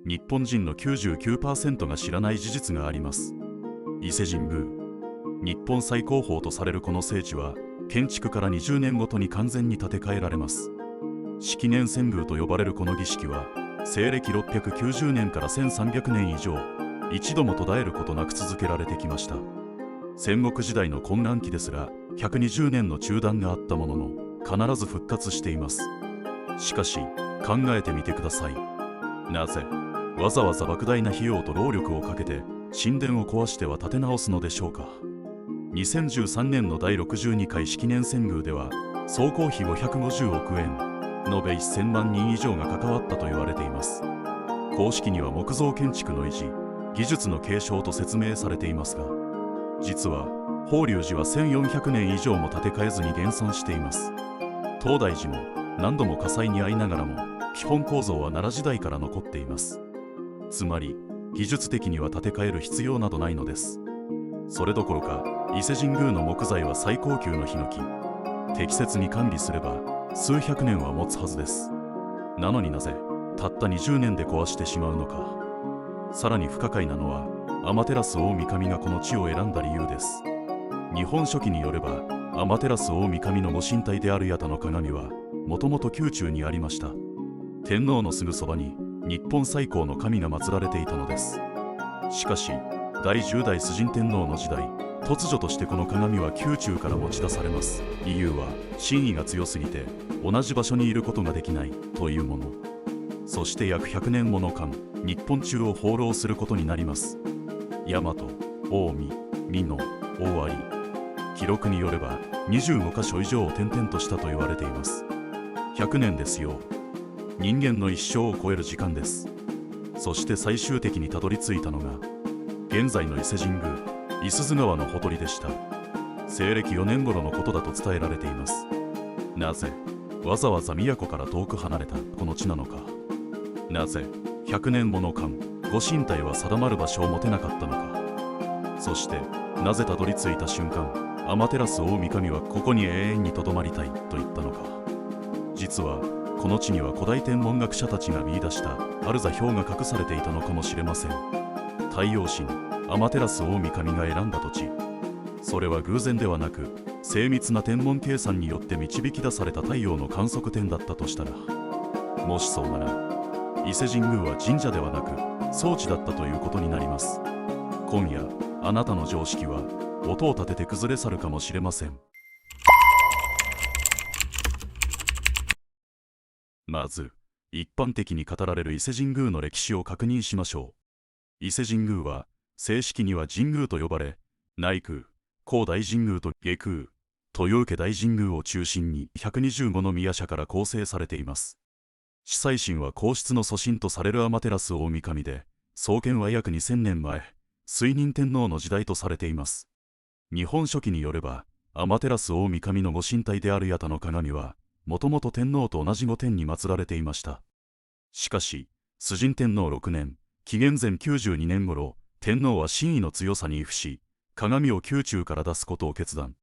日本人の 99% が知らない事実があります。伊勢神宮。日本最高峰とされるこの聖地は、建築から20年ごとに完全に建て替えられます。式年遷宮と呼ばれるこの儀式は、西暦690年から1300年以上、一度も途絶えることなく続けられてきました。戦国時代の混乱期ですら、120年の中断があったものの、必ず復活しています。しかし、考えてみてください。なぜ、わざわざ莫大な費用と労力をかけて、神殿を壊しては建て直すのでしょうか。2013年の第62回式年遷宮では、総工費550億円、延べ1000万人以上が関わったと言われています。公式には木造建築の維持、技術の継承と説明されていますが、実は法隆寺は1400年以上も建て替えずに現存しています。東大寺も何度も火災に遭いながらも、基本構造は奈良時代から残っています。つまり、技術的には建て替える必要などないのです。それどころか、伊勢神宮の木材は最高級のヒノキ。適切に管理すれば、数百年は持つはずです。なのになぜ、たった20年で壊してしまうのか。さらに不可解なのは、天照大神がこの地を選んだ理由です。日本書紀によれば、天照大神のご神体である八田の鏡は、もともと宮中にありました。天皇のすぐそばに、日本最高の神が祀られていたのです。しかし、第10代崇神天皇の時代、突如としてこの鏡は宮中から持ち出されます。理由は、神意が強すぎて、同じ場所にいることができないというもの。そして約100年もの間、日本中を放浪することになります。大和、近江、美濃、大有。記録によれば、25カ所以上を転々としたと言われています。100年ですよ。人間の一生を超える時間です。そして最終的にたどり着いたのが、現在の伊勢神宮、五十鈴川のほとりでした。西暦4年頃のことだと伝えられています。なぜ、わざわざ都から遠く離れたこの地なのか。なぜ、100年もの間、ご神体は定まる場所を持てなかったのか。そして、なぜたどり着いた瞬間、天照大神はここに永遠にとどまりたいと言ったのか。実は、この地には古代天文学者たちが見出したアルザ表が隠されていたのかもしれません。太陽神、天照大神が選んだ土地。それは偶然ではなく、精密な天文計算によって導き出された太陽の観測点だったとしたら、もしそうなら、伊勢神宮は神社ではなく装置だったということになります。今夜、あなたの常識は音を立てて崩れ去るかもしれません。まず、一般的に語られる伊勢神宮の歴史を確認しましょう。伊勢神宮は、正式には神宮と呼ばれ、内宮、高大神宮と下宮、豊受大神宮を中心に125の宮社から構成されています。司祭神は皇室の祖神とされる天照大神で、創建は約2000年前、垂仁天皇の時代とされています。日本書紀によれば、天照大神のご神体である八田の鏡は、もともと天皇と同じ御殿に祀られていました。しかし、崇神天皇6年、紀元前92年頃、天皇は神意の強さに畏し、鏡を宮中から出すことを決断。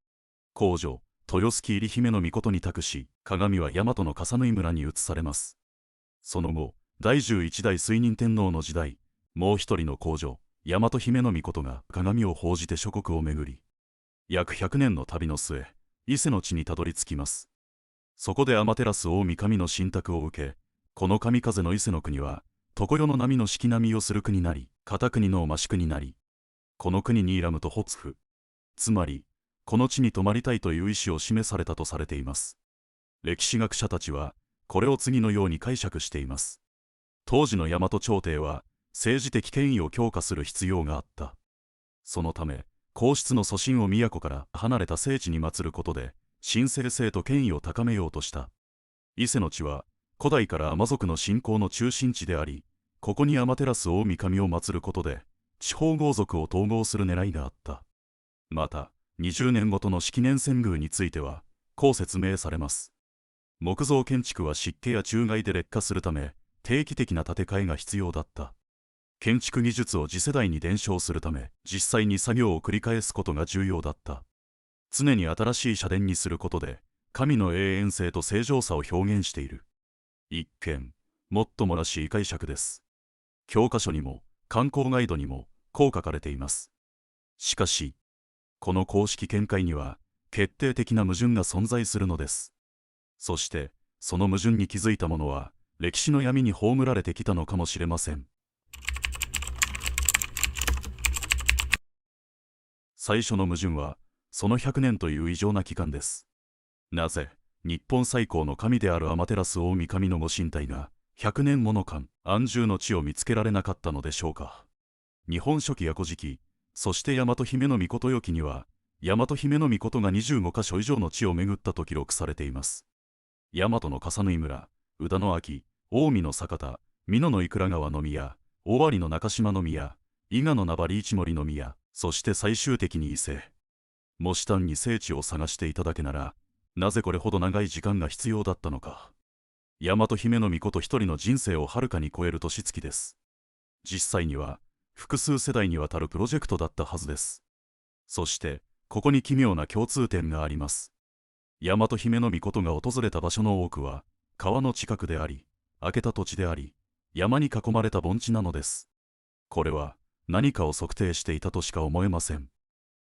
皇女、豊洲入姫の命に託し、鏡は大和の笠縫村に移されます。その後、第11代垂仁天皇の時代、もう一人の皇女、大和姫の命が鏡を奉じて諸国を巡り、約100年の旅の末、伊勢の地にたどり着きます。そこで天照大神の神託を受け、この神風の伊勢の国は、常世の波の式波をする国なり、片国の増し国なり、この国にいらむと発付。つまり、この地に泊まりたいという意思を示されたとされています。歴史学者たちは、これを次のように解釈しています。当時の大和朝廷は、政治的権威を強化する必要があった。そのため、皇室の祖神を都から離れた聖地に祀ることで、神聖性と権威を高めようとした。伊勢の地は、古代から尼族の信仰の中心地であり、ここに天照大神を祀ることで、地方豪族を統合する狙いがあった。また、20年ごとの式年遷宮については、こう説明されます。木造建築は湿気や虫害で劣化するため、定期的な建て替えが必要だった。建築技術を次世代に伝承するため、実際に作業を繰り返すことが重要だった。常に新しい社殿にすることで、神の永遠性と正常さを表現している。一見、もっともらしい解釈です。教科書にも観光ガイドにもこう書かれています。しかし、この公式見解には決定的な矛盾が存在するのです。そして、その矛盾に気づいた者は、歴史の闇に葬られてきたのかもしれません。最初の矛盾は、その100年という異常な期間です。なぜ、日本最高の神である天照大神のご神体が、100年もの間、安住の地を見つけられなかったのでしょうか。日本書紀や古事記、そして大和姫の命よ記には、大和姫の命が25カ所以上の地を巡ったと記録されています。大和の笠縫村、宇田の秋、近江の酒田、美濃の生倉川の宮、尾張の中島の宮、伊賀の名張一森の宮、そして最終的に伊勢。もし単に聖地を探していただけなら、なぜこれほど長い時間が必要だったのか。大和姫の命一人の人生をはるかに超える年月です。実際には、複数世代にわたるプロジェクトだったはずです。そして、ここに奇妙な共通点があります。大和姫の命が訪れた場所の多くは、川の近くであり、開けた土地であり、山に囲まれた盆地なのです。これは、何かを測定していたとしか思えません。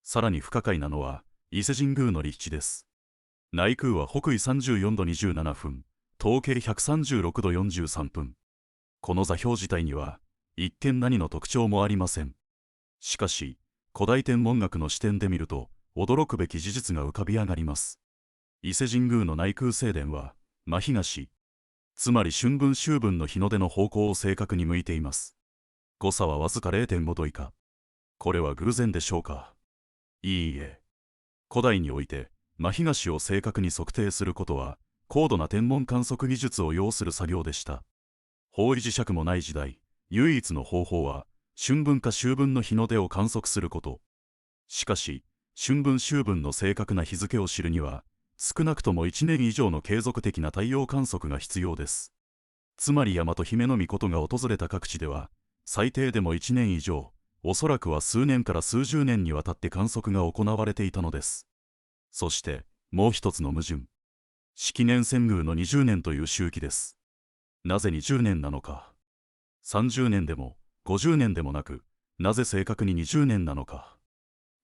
さらに不可解なのは、伊勢神宮の立地です。内宮は北緯34度27分、東経136度43分。この座標自体には、一見何の特徴もありません。しかし、古代天文学の視点で見ると、驚くべき事実が浮かび上がります。伊勢神宮の内宮正殿は、真東、つまり春分秋分の日の出の方向を正確に向いています。誤差はわずか 0.5 度以下。これは偶然でしょうか。いいえ。古代において、真東を正確に測定することは、高度な天文観測技術を要する作業でした。方位磁石もない時代、唯一の方法は、春分か秋分の日の出を観測すること。しかし、春分秋分の正確な日付を知るには、少なくとも1年以上の継続的な太陽観測が必要です。つまり大和姫の命が訪れた各地では、最低でも1年以上、おそらくは数年から数十年にわたって観測が行われていたのです。そして、もう一つの矛盾。式年遷宮の20年という周期です。なぜ20年なのか。30年でも、50年でもなく、なぜ正確に20年なのか。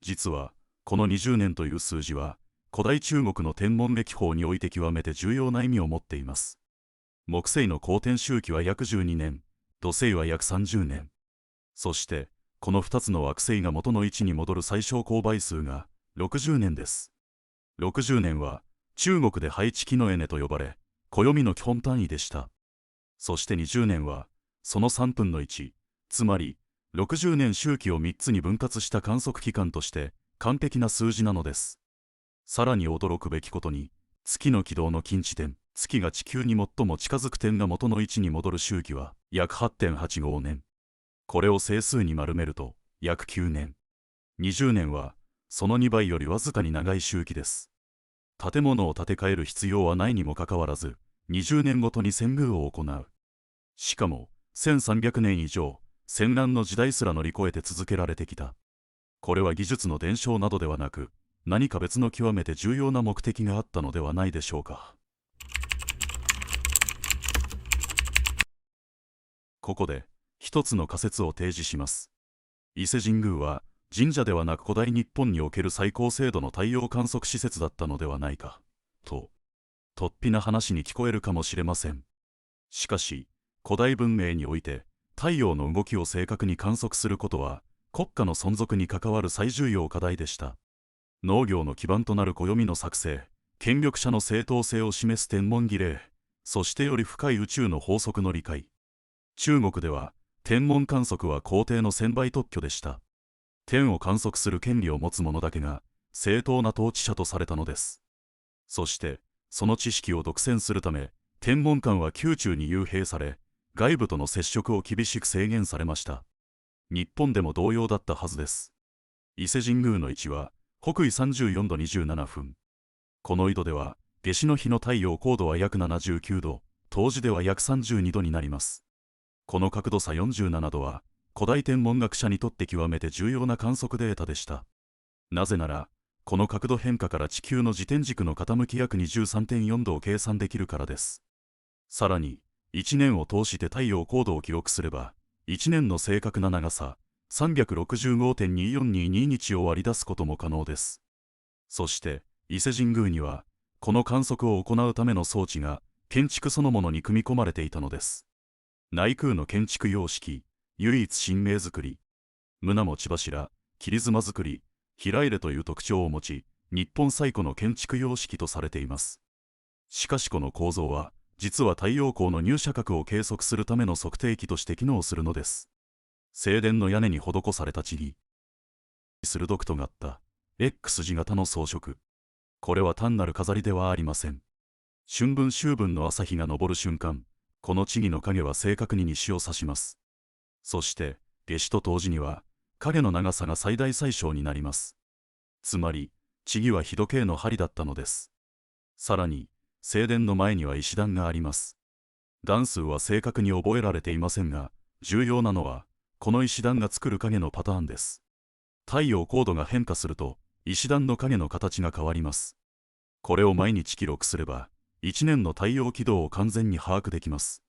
実は、この20年という数字は、古代中国の天文歴法において極めて重要な意味を持っています。木星の公転周期は約12年、土星は約30年。そして、この2つの惑星が元の位置に戻る最小公倍数が60年です。60年は、中国で配置期のエネと呼ばれ、暦の基本単位でした。そして20年は、その3分の1、つまり、60年周期を3つに分割した観測期間として、完璧な数字なのです。さらに驚くべきことに、月の軌道の近地点、月が地球に最も近づく点が元の位置に戻る周期は、約 8.85 年。これを整数に丸めると、約9年。20年は、その2倍よりわずかに長い周期です。建物を建て替える必要はないにもかかわらず、20年ごとに遷宮を行う。しかも、1300年以上、戦乱の時代すら乗り越えて続けられてきた。これは技術の伝承などではなく、何か別の極めて重要な目的があったのではないでしょうか。ここで、一つの仮説を提示します。伊勢神宮は、神社ではなく古代日本における最高精度の太陽観測施設だったのではないか、と、突飛な話に聞こえるかもしれません。しかし、古代文明において、太陽の動きを正確に観測することは、国家の存続に関わる最重要課題でした。農業の基盤となる暦の作成、権力者の正当性を示す天文儀礼、そしてより深い宇宙の法則の理解。中国では、天文観測は皇帝の専売特許でした。天を観測する権利を持つ者だけが、正当な統治者とされたのです。そして、その知識を独占するため、天文館は宮中に幽閉され、外部との接触を厳しく制限されました。日本でも同様だったはずです。伊勢神宮の位置は、北緯34度27分。この緯度では、夏至の日の太陽高度は約79度、冬至では約32度になります。この角度差47度は、古代天文学者にとって極めて重要な観測データでした。なぜなら、この角度変化から地球の自転軸の傾き約 23.4 度を計算できるからです。さらに、1年を通して太陽高度を記録すれば、1年の正確な長さ 365.2422 日を割り出すことも可能です。そして伊勢神宮にはこの観測を行うための装置が建築そのものに組み込まれていたのです。内宮の建築様式、唯一神明造り、棟持ち柱、切妻造り、平入れという特徴を持ち、日本最古の建築様式とされています。しかしこの構造は、実は太陽光の入射角を計測するための測定器として機能するのです。正殿の屋根に施された地に、鋭く尖った X 字型の装飾。これは単なる飾りではありません。春分秋分の朝日が昇る瞬間、この地義の影は正確に西を指します。そして、夏至と冬至には、影の長さが最大最小になります。つまり、地義は日時計の針だったのです。さらに、正殿の前には石段があります。段数は正確に覚えられていませんが、重要なのは、この石段が作る影のパターンです。太陽高度が変化すると、石段の影の形が変わります。これを毎日記録すれば、1年の太陽軌道を完全に把握できます。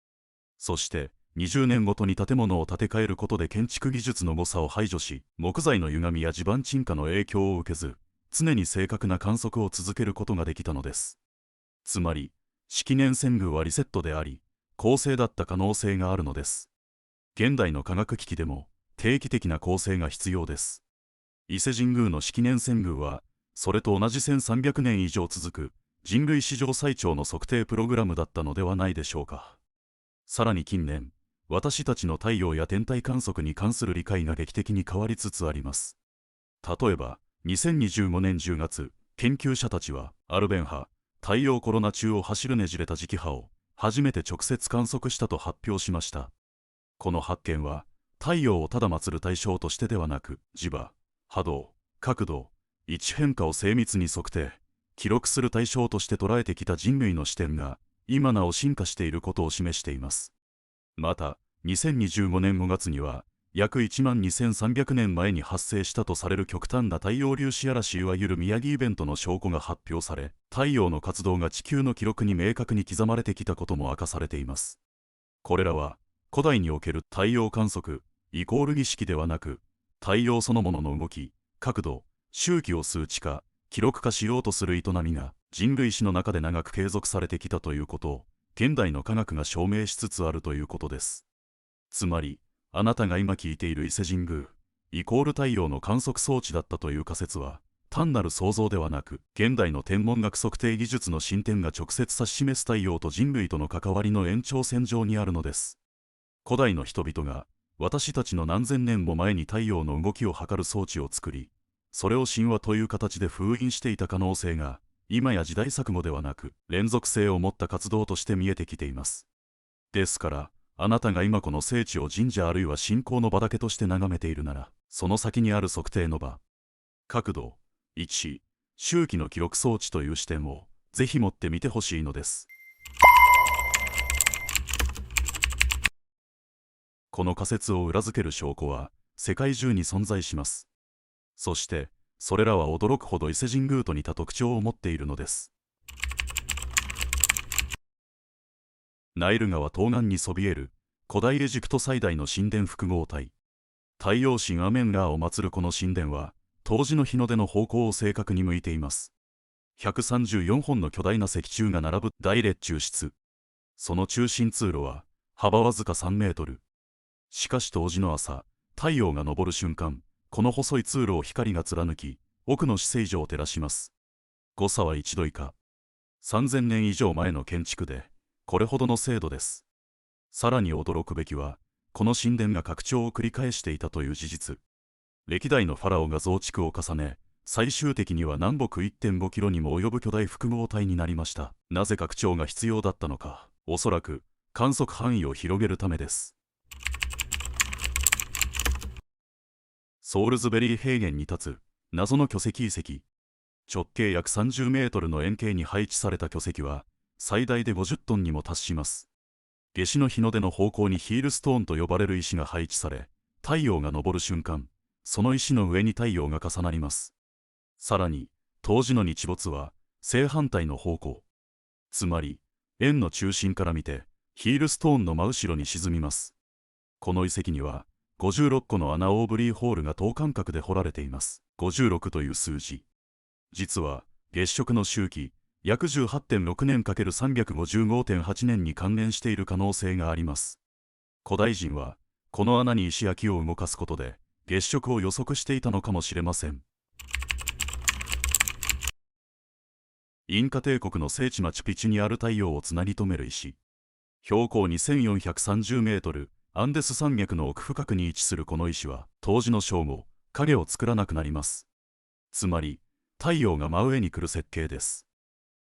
そして、20年ごとに建物を建て替えることで建築技術の誤差を排除し、木材の歪みや地盤沈下の影響を受けず、常に正確な観測を続けることができたのです。つまり、式年遷宮はリセットであり、公正だった可能性があるのです。現代の科学機器でも、定期的な公正が必要です。伊勢神宮の式年遷宮は、それと同じ1300年以上続く、人類史上最長の測定プログラムだったのではないでしょうか。さらに近年、私たちの太陽や天体観測に関する理解が劇的に変わりつつあります。例えば、2025年10月、研究者たちは、アルベン波、太陽コロナ中を走るねじれた磁気波を、初めて直接観測したと発表しました。この発見は、太陽をただ祀る対象としてではなく、磁場、波動、角度、位置変化を精密に測定、記録する対象として捉えてきた人類の視点が、今なお進化していることを示しています。また、2025年5月には、約12300年前に発生したとされる極端な太陽粒子嵐いわゆる宮城イベントの証拠が発表され、太陽の活動が地球の記録に明確に刻まれてきたことも明かされています。これらは、古代における太陽観測、イコール儀式ではなく、太陽そのものの動き、角度、周期を数値化、記録化しようとする営みが、人類史の中で長く継続されてきたということを、現代の科学が証明しつつあるということです。つまり、あなたが今聞いている伊勢神宮、イコール太陽の観測装置だったという仮説は、単なる想像ではなく、現代の天文学測定技術の進展が直接指し示す太陽と人類との関わりの延長線上にあるのです。古代の人々が、私たちの何千年も前に太陽の動きを測る装置を作り、それを神話という形で封印していた可能性が、今や時代錯誤ではなく、連続性を持った活動として見えてきています。ですから、あなたが今この聖地を神社あるいは信仰の場だけとして眺めているなら、その先にある測定の場、角度、位置、周期の記録装置という視点を、ぜひ持ってみてほしいのです。この仮説を裏付ける証拠は、世界中に存在します。そして、それらは驚くほど伊勢神宮と似た特徴を持っているのです。ナイル川東岸にそびえる古代エジプト最大の神殿複合体、太陽神アメンラーを祀るこの神殿は、冬至の日の出の方向を正確に向いています。134本の巨大な石柱が並ぶ大列柱室。その中心通路は幅わずか3メートル。しかし冬至の朝、太陽が昇る瞬間、この細い通路を光が貫き、奥の至聖所を照らします。誤差は1度以下。3000年以上前の建築で、これほどの精度です。さらに驚くべきは、この神殿が拡張を繰り返していたという事実。歴代のファラオが増築を重ね、最終的には南北 1.5 キロにも及ぶ巨大複合体になりました。なぜ拡張が必要だったのか、おそらく観測範囲を広げるためです。ソールズベリー平原に立つ謎の巨石遺跡。直径約30メートルの円形に配置された巨石は最大で50トンにも達します。夏至の日の出の方向にヒールストーンと呼ばれる石が配置され、太陽が昇る瞬間、その石の上に太陽が重なります。さらに、冬至の日没は正反対の方向。つまり、円の中心から見て、ヒールストーンの真後ろに沈みます。この遺跡には56個のアナオーブリーホールが等間隔で掘られています。56という数字、実は月食の周期約 18.6 年 ×355.8 年に関連している可能性があります。古代人はこの穴に石や木を動かすことで月食を予測していたのかもしれません。インカ帝国の聖地マチュピチュにある太陽をつなぎ止める石、標高2430メートル、アンデス山脈の奥深くに位置するこの石は冬至の正午、影を作らなくなります。つまり太陽が真上に来る設計です。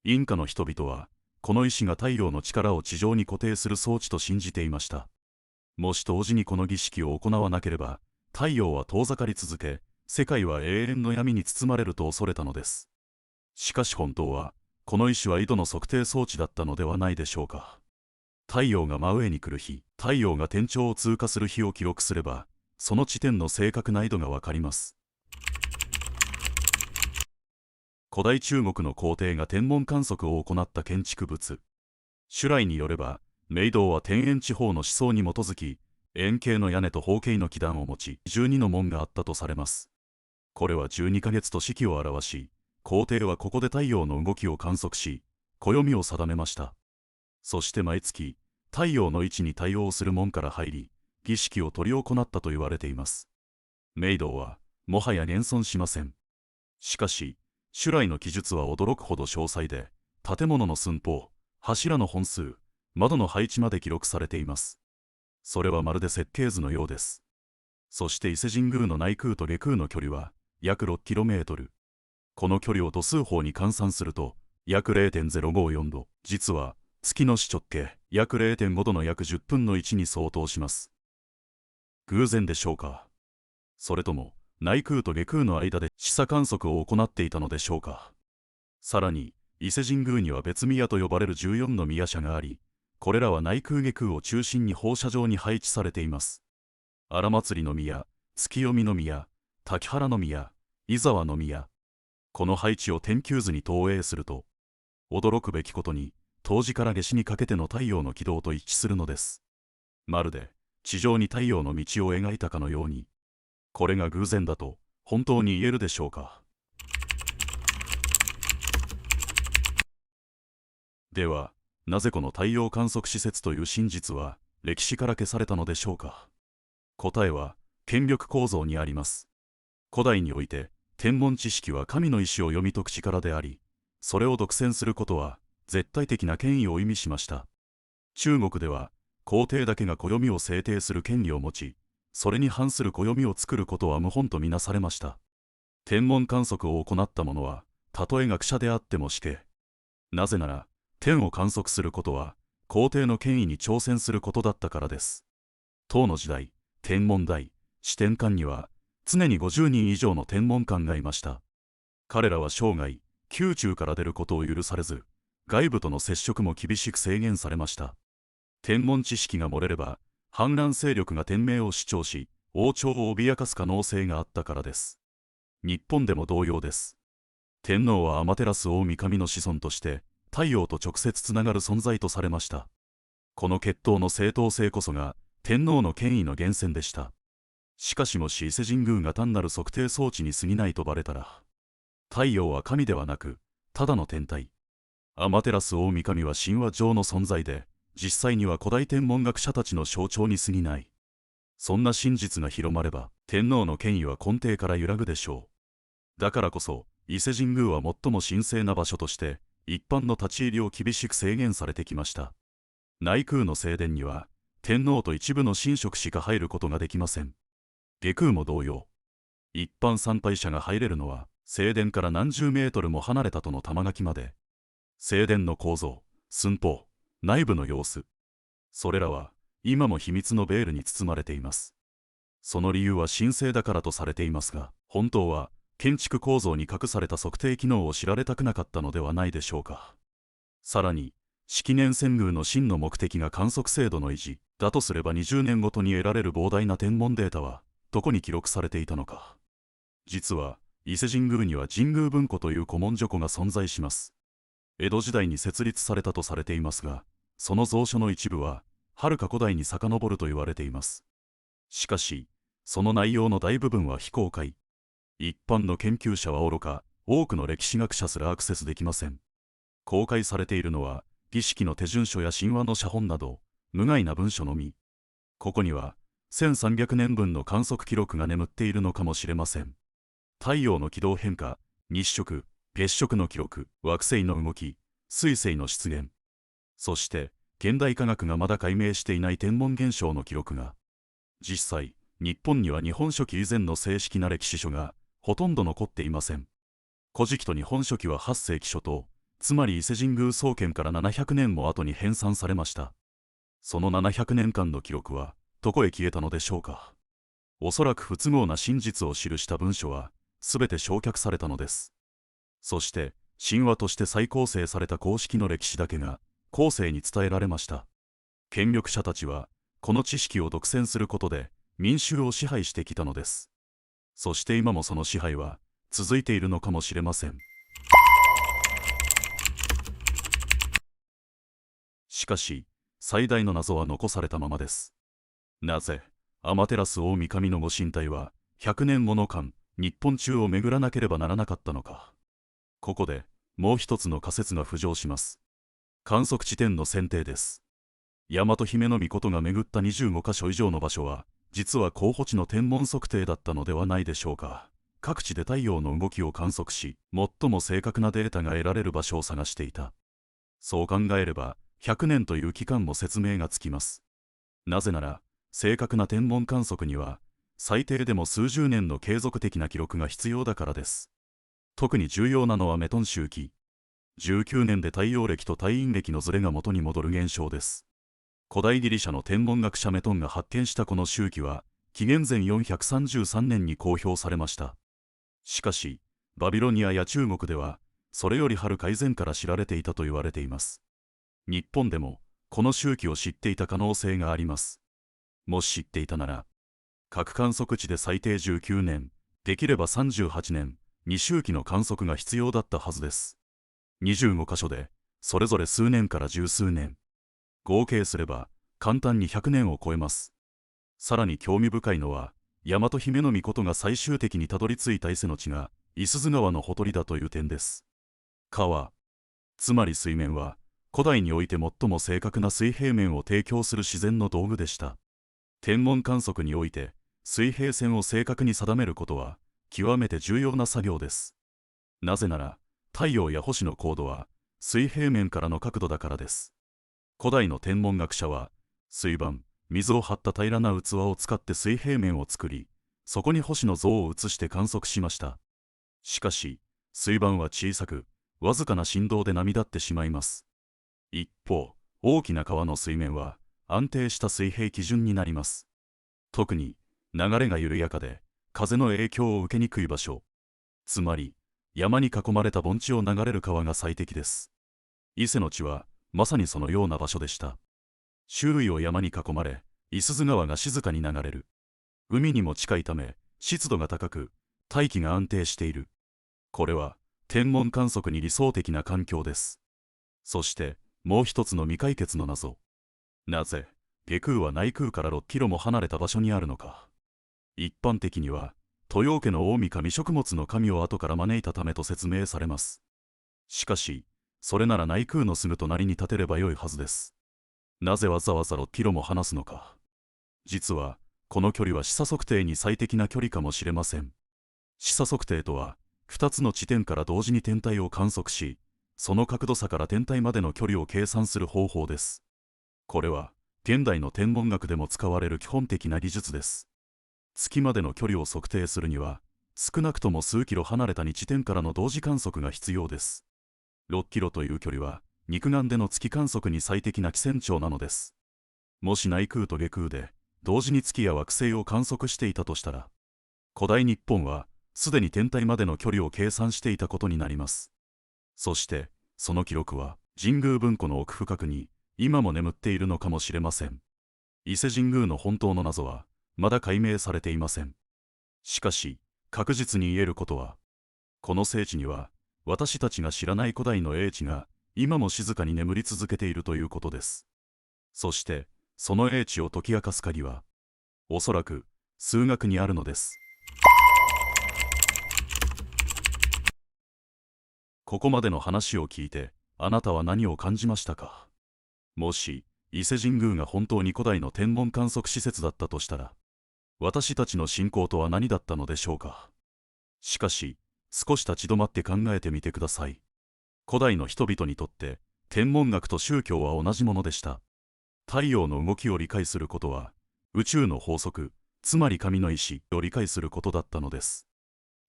インカの人々はこの石が太陽の力を地上に固定する装置と信じていました。もし冬至にこの儀式を行わなければ太陽は遠ざかり続け、世界は永遠の闇に包まれると恐れたのです。しかし本当はこの石は緯度の測定装置だったのではないでしょうか。太陽が真上に来る日、太陽が天頂を通過する日を記録すればその地点の正確な緯度がわかります。古代中国の皇帝が天文観測を行った建築物、朱来によれば明洞は天延地方の思想に基づき円形の屋根と方形の基壇を持ち12の門があったとされます。これは12ヶ月と四季を表し、皇帝はここで太陽の動きを観測し暦を定めました。そして毎月太陽の位置に対応する門から入り儀式を執り行ったと言われています。明洞はもはや現存しません。しかし朱来の記述は驚くほど詳細で、建物の寸法、柱の本数、窓の配置まで記録されています。それはまるで設計図のようです。そして伊勢神宮の内宮と下宮の距離は約 6km。この距離を度数法に換算すると約 0.054 度。実は月の視直径約 0.5 度の約10分の1に相当します。偶然でしょうか。それとも内宮と下宮の間で視差観測を行っていたのでしょうか。さらに伊勢神宮には別宮と呼ばれる14の宮社があり、これらは内宮下宮を中心に放射状に配置されています。荒祭の宮、月読の宮、滝原の宮、伊沢の宮。この配置を天球図に投影すると、驚くべきことに冬至から夏至にかけての太陽の軌道と一致するのです。まるで地上に太陽の道を描いたかのように。これが偶然だと本当に言えるでしょうか。ではなぜこの太陽観測施設という真実は歴史から消されたのでしょうか。答えは権力構造にあります。古代において天文知識は神の意志を読み解く力であり、それを独占することは絶対的な権威を意味しました。中国では皇帝だけが暦を制定する権利を持ち、それに反する暦を作ることは謀反とみなされました。天文観測を行った者はたとえ学者であっても死刑。なぜなら天を観測することは皇帝の権威に挑戦することだったからです。唐の時代、天文台、視天官には常に50人以上の天文官がいました。彼らは生涯宮中から出ることを許されず、外部との接触も厳しく制限されました。天文知識が漏れれば反乱勢力が天命を主張し、王朝を脅かす可能性があったからです。日本でも同様です。天皇は天照大神の子孫として太陽と直接つながる存在とされました。この血統の正当性こそが天皇の権威の源泉でした。しかしもし伊勢神宮が単なる測定装置に過ぎないとバレたら、太陽は神ではなくただの天体。天照大神は神話上の存在で、実際には古代天文学者たちの象徴に過ぎない。そんな真実が広まれば天皇の権威は根底から揺らぐでしょう。だからこそ伊勢神宮は最も神聖な場所として一般の立ち入りを厳しく制限されてきました。内宮の正殿には天皇と一部の神職しか入ることができません。下宮も同様。一般参拝者が入れるのは正殿から何十メートルも離れたとの玉書きまで。正殿の構造、寸法、内部の様子、それらは今も秘密のベールに包まれています。その理由は神聖だからとされていますが、本当は建築構造に隠された測定機能を知られたくなかったのではないでしょうか。さらに式年遷宮の真の目的が観測精度の維持だとすれば、20年ごとに得られる膨大な天文データはどこに記録されていたのか。実は伊勢神宮には神宮文庫という古文書庫が存在します。江戸時代に設立されたとされていますが、その蔵書の一部ははるか古代に遡ると言われています。しかし、その内容の大部分は非公開。一般の研究者はおろか、多くの歴史学者すらアクセスできません。公開されているのは、儀式の手順書や神話の写本など、無害な文書のみ。ここには、1300年分の観測記録が眠っているのかもしれません。太陽の軌道変化、日食、月食の記録、惑星の動き、彗星の出現。そして、現代科学がまだ解明していない天文現象の記録が。実際、日本には日本書紀以前の正式な歴史書がほとんど残っていません。古事記と日本書紀は8世紀初頭、つまり伊勢神宮創建から700年も後に編纂されました。その700年間の記録はどこへ消えたのでしょうか。おそらく不都合な真実を記した文書はすべて焼却されたのです。そして神話として再構成された公式の歴史だけが後世に伝えられました。権力者たちはこの知識を独占することで民衆を支配してきたのです。そして今もその支配は続いているのかもしれません。しかし、最大の謎は残されたままです。なぜ、天照大神のご神体は100年もの間、日本中を巡らなければならなかったのか。ここでもう一つの仮説が浮上します。観測地点の選定です。大和姫の命が巡った25カ所以上の場所は、実は候補地の天文測定だったのではないでしょうか。各地で太陽の動きを観測し、最も正確なデータが得られる場所を探していた。そう考えれば、100年という期間も説明がつきます。なぜなら、正確な天文観測には、最低でも数十年の継続的な記録が必要だからです。特に重要なのはメトン周期。19年で太陽暦と太陰暦のズレが元に戻る現象です。古代ギリシャの天文学者メトンが発見したこの周期は、紀元前433年に公表されました。しかし、バビロニアや中国では、それよりはるか以前から知られていたと言われています。日本でも、この周期を知っていた可能性があります。もし知っていたなら、各観測地で最低19年、できれば38年、2周期の観測が必要だったはずです。25カ所で、それぞれ数年から十数年。合計すれば、簡単に100年を超えます。さらに興味深いのは、大和姫の命が最終的にたどり着いた伊勢の地が、五十鈴川のほとりだという点です。川、つまり水面は、古代において最も正確な水平面を提供する自然の道具でした。天文観測において、水平線を正確に定めることは、極めて重要な作業です。なぜなら、太陽や星の高度は、水平面からの角度だからです。古代の天文学者は、水盤、水を張った平らな器を使って水平面を作り、そこに星の像を映して観測しました。しかし、水盤は小さく、わずかな振動で波立ってしまいます。一方、大きな川の水面は、安定した水平基準になります。特に、流れが緩やかで、風の影響を受けにくい場所。つまり、山に囲まれた盆地を流れる川が最適です。伊勢の地は、まさにそのような場所でした。周囲を山に囲まれ、五十鈴川が静かに流れる。海にも近いため、湿度が高く、大気が安定している。これは、天文観測に理想的な環境です。そして、もう一つの未解決の謎。なぜ、下空は内空から6キロも離れた場所にあるのか。一般的には、豊家の大神食物の神を後から招いたためと説明されます。しかし、それなら内空のすぐ隣に立てればよいはずです。なぜわざわざ6キロも離すのか。実は、この距離は視差測定に最適な距離かもしれません。視差測定とは、2つの地点から同時に天体を観測し、その角度差から天体までの距離を計算する方法です。これは、現代の天文学でも使われる基本的な技術です。月までの距離を測定するには、少なくとも数キロ離れた2地点からの同時観測が必要です。6キロという距離は、肉眼での月観測に最適な基線長なのです。もし内空と下空で、同時に月や惑星を観測していたとしたら、古代日本は、すでに天体までの距離を計算していたことになります。そして、その記録は、神宮文庫の奥深くに、今も眠っているのかもしれません。伊勢神宮の本当の謎は、まだ解明されていません。しかし、確実に言えることは、この聖地には、私たちが知らない古代の英知が、今も静かに眠り続けているということです。そして、その英知を解き明かす鍵は、おそらく数学にあるのです。ここまでの話を聞いてあなたは何を感じましたか？もし伊勢神宮が本当に古代の天文観測施設だったとしたら、私たちの信仰とは何だったのでしょうか？しかし少し立ち止まって考えてみてください。古代の人々にとって天文学と宗教は同じものでした。太陽の動きを理解することは宇宙の法則、つまり神の意志を理解することだったのです。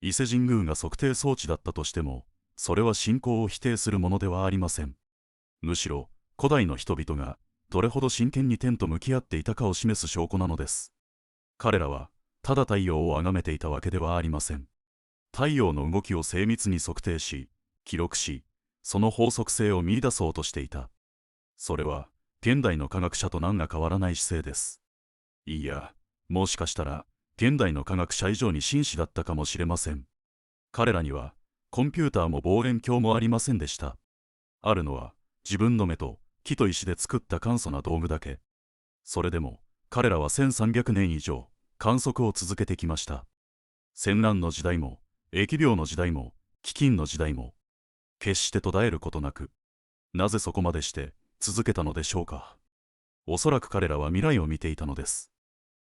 伊勢神宮が測定装置だったとしても、それは信仰を否定するものではありません。むしろ古代の人々がどれほど真剣に天と向き合っていたかを示す証拠なのです。彼らはただ太陽を崇めていたわけではありません。太陽の動きを精密に測定し、記録し、その法則性を見出そうとしていた。それは現代の科学者と何ら変わらない姿勢です。いや、もしかしたら現代の科学者以上に真摯だったかもしれません。彼らにはコンピューターも望遠鏡もありませんでした。あるのは自分の目と木と石で作った簡素な道具だけ。それでも彼らは1300年以上観測を続けてきました。戦乱の時代も疫病の時代も飢饉の時代も決して途絶えることなく、なぜそこまでして続けたのでしょうか。おそらく彼らは未来を見ていたのです。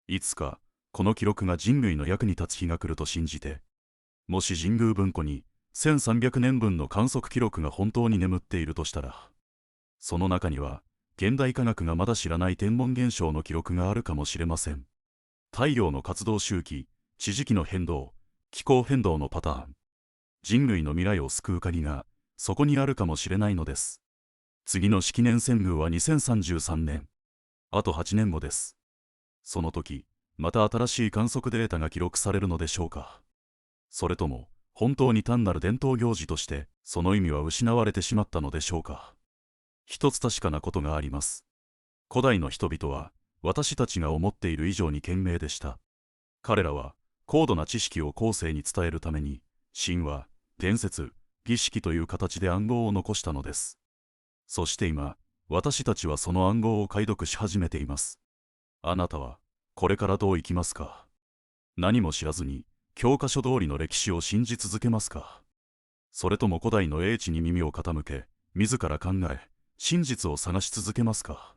いつかこの記録が人類の役に立つ日が来ると信じて、もし神宮文庫に1300年分の観測記録が本当に眠っているとしたら、その中には現代科学がまだ知らない天文現象の記録があるかもしれません。太陽の活動周期、地磁気の変動、気候変動のパターン、人類の未来を救う鍵がそこにあるかもしれないのです。次の式年遷宮は2033年。あと8年後です。その時、また新しい観測データが記録されるのでしょうか。それとも本当に単なる伝統行事としてその意味は失われてしまったのでしょうか。一つ確かなことがあります。古代の人々は私たちが思っている以上に賢明でした。彼らは高度な知識を後世に伝えるために神話、伝説、儀式という形で暗号を残したのです。そして今、私たちはその暗号を解読し始めています。あなたはこれからどう生きますか？何も知らずに教科書通りの歴史を信じ続けますか？それとも古代の英知に耳を傾け、自ら考え、真実を探し続けますか？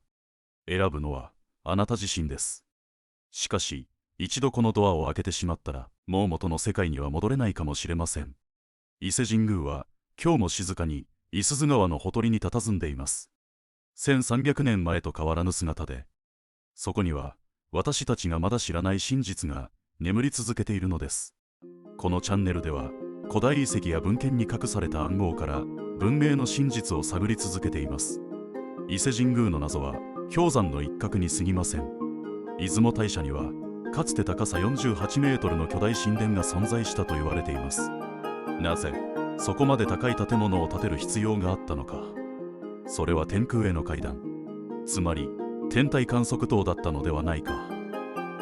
選ぶのはあなた自身です。しかし、一度このドアを開けてしまったら、もう元の世界には戻れないかもしれません。伊勢神宮は今日も静かに五十鈴川のほとりに佇んでいます。1300年前と変わらぬ姿で、そこには私たちがまだ知らない真実が眠り続けているのです。このチャンネルでは古代遺跡や文献に隠された暗号から文明の真実を探り続けています。伊勢神宮の謎は氷山の一角に過ぎません。出雲大社にはかつて高さ48メートルの巨大神殿が存在したと言われています。なぜそこまで高い建物を建てる必要があったのか。それは天空への階段、つまり天体観測塔だったのではないか。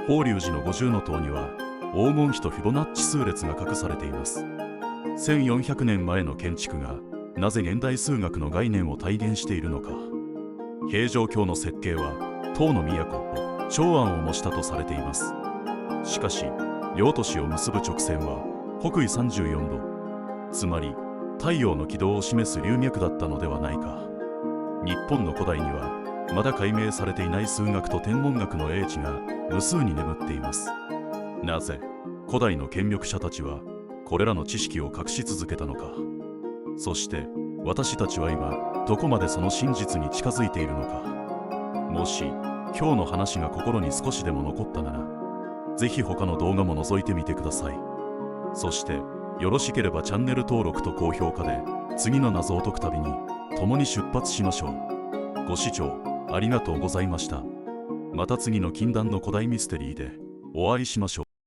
法隆寺の50の塔には黄金比とフィボナッチ数列が隠されています。1400年前の建築がなぜ現代数学の概念を体現しているのか。平城京の設計は唐の都長安を模したとされています。しかし両都市を結ぶ直線は北緯34度、つまり太陽の軌道を示す流脈だったのではないか。日本の古代にはまだ解明されていない数学と天文学の英知が無数に眠っています。なぜ古代の権力者たちはこれらの知識を隠し続けたのか。そして私たちは今どこまでその真実に近づいているのか。もし今日の話が心に少しでも残ったなら、ぜひ他の動画も覗いてみてください。そしてよろしければチャンネル登録と高評価で次の謎を解くたびに共に出発しましょう。ご視聴ありがとうございました。また次の禁断の古代ミステリーでお会いしましょう。